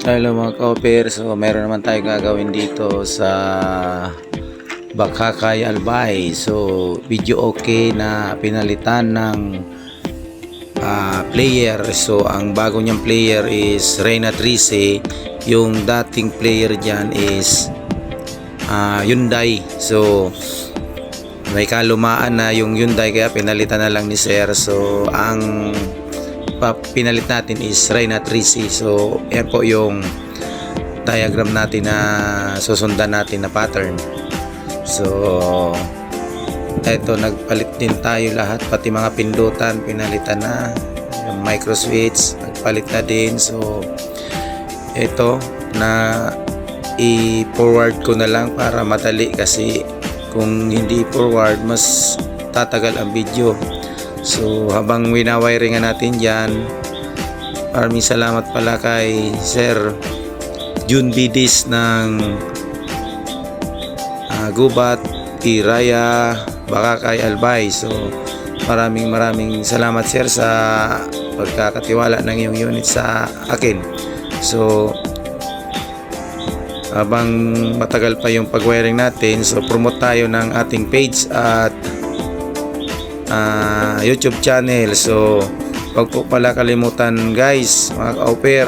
Hello mga ka-offer, so meron naman tayo gagawin dito sa Bakakay Albay. So video okay na pinalitan ng player. So ang bago niyang player is Reyna Trice. Yung dating player dyan is Hyundai. So may kalumaan na yung Hyundai kaya pinalitan na lang ni Sir. So ang pinalit natin is Reyna Trice. So yan po yung diagram natin na susundan natin na pattern. So eto, nagpalit din tayo lahat, pati mga pindutan pinalitan na, yung micro switch nagpalit na din. So eto na i-forward ko na lang para madali, kasi kung hindi forward mas tatagal ang video. So habang winawiringan natin dyan, maraming salamat pala kay Sir Jun Bidis ng Gubat, Iraya, Bakakay Albay. So maraming salamat Sir sa pagkakatiwala ng iyong unit sa akin. So habang matagal pa yung pag-wiring natin, so promote tayo ng ating page at YouTube channel. So wag po pala kalimutan guys mga ka-offer,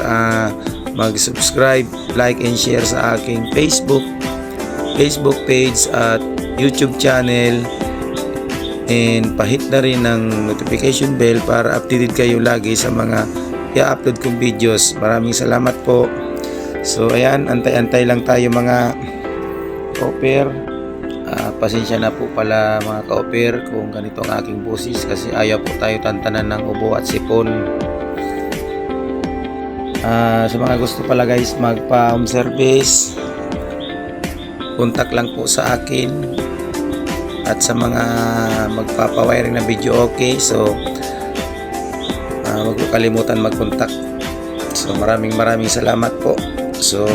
mag-subscribe, like and share sa aking Facebook page at YouTube channel, and pahit na rin ng notification bell para updated kayo lagi sa mga i-upload kong videos. Maraming salamat po. So ayan, antay-antay lang tayo mga ka-offer. Pasensya na po pala mga ka-offer kung ganito ang aking boses, kasi ayaw po tayo tantanan ng ubo at sipon. Sa mga gusto pala guys magpa-home service, contact lang po sa akin. At sa mga magpapawiring na video okay, so huwag po kalimutan mag-contact. So maraming salamat po. So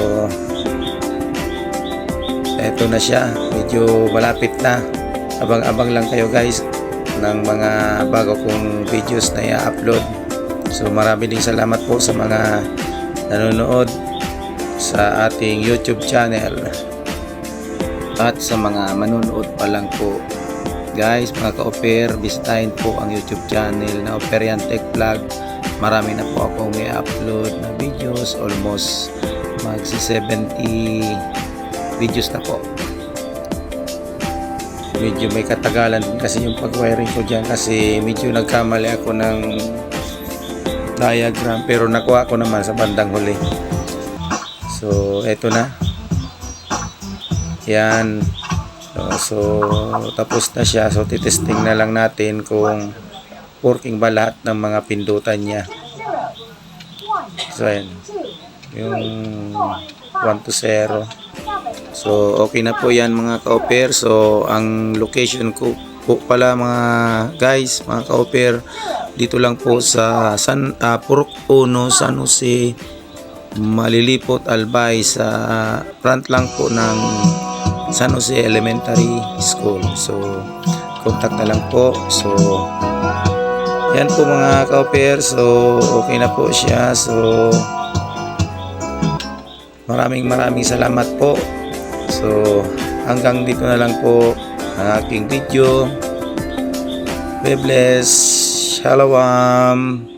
eto na siya, medyo malapit na. Abang-abang lang kayo guys ng mga bago kong videos na i-upload. So marami ding salamat po sa mga nanonood sa ating YouTube channel at sa mga manonood pa lang po guys mga ka-offer. Bisitahin po ang YouTube channel na Oferian Tech Vlog. Marami na po akong i-upload na videos, almost magsi 70 videos na po. Medyo may katagalan kasi yung pag-wiring ko dyan, kasi medyo nagkamali ako ng diagram, pero nakuha ko naman sa bandang huli. So eto na yan. So tapos na siya. So titesting na lang natin kung working ba lahat ng mga pindutan niya. So ayan, yung 1 to 0. So okay na po yan mga ka-offer. So ang location ko po pala mga guys, mga ka-offer, dito lang po sa Purok 1, San Jose, Malilipot, Albay, sa front lang po ng San Jose Elementary School. So contact na lang po. So yan po mga ka-offer. So okay na po siya. So maraming salamat po. So hanggang dito na lang po ang aking video. God bless. Shalom.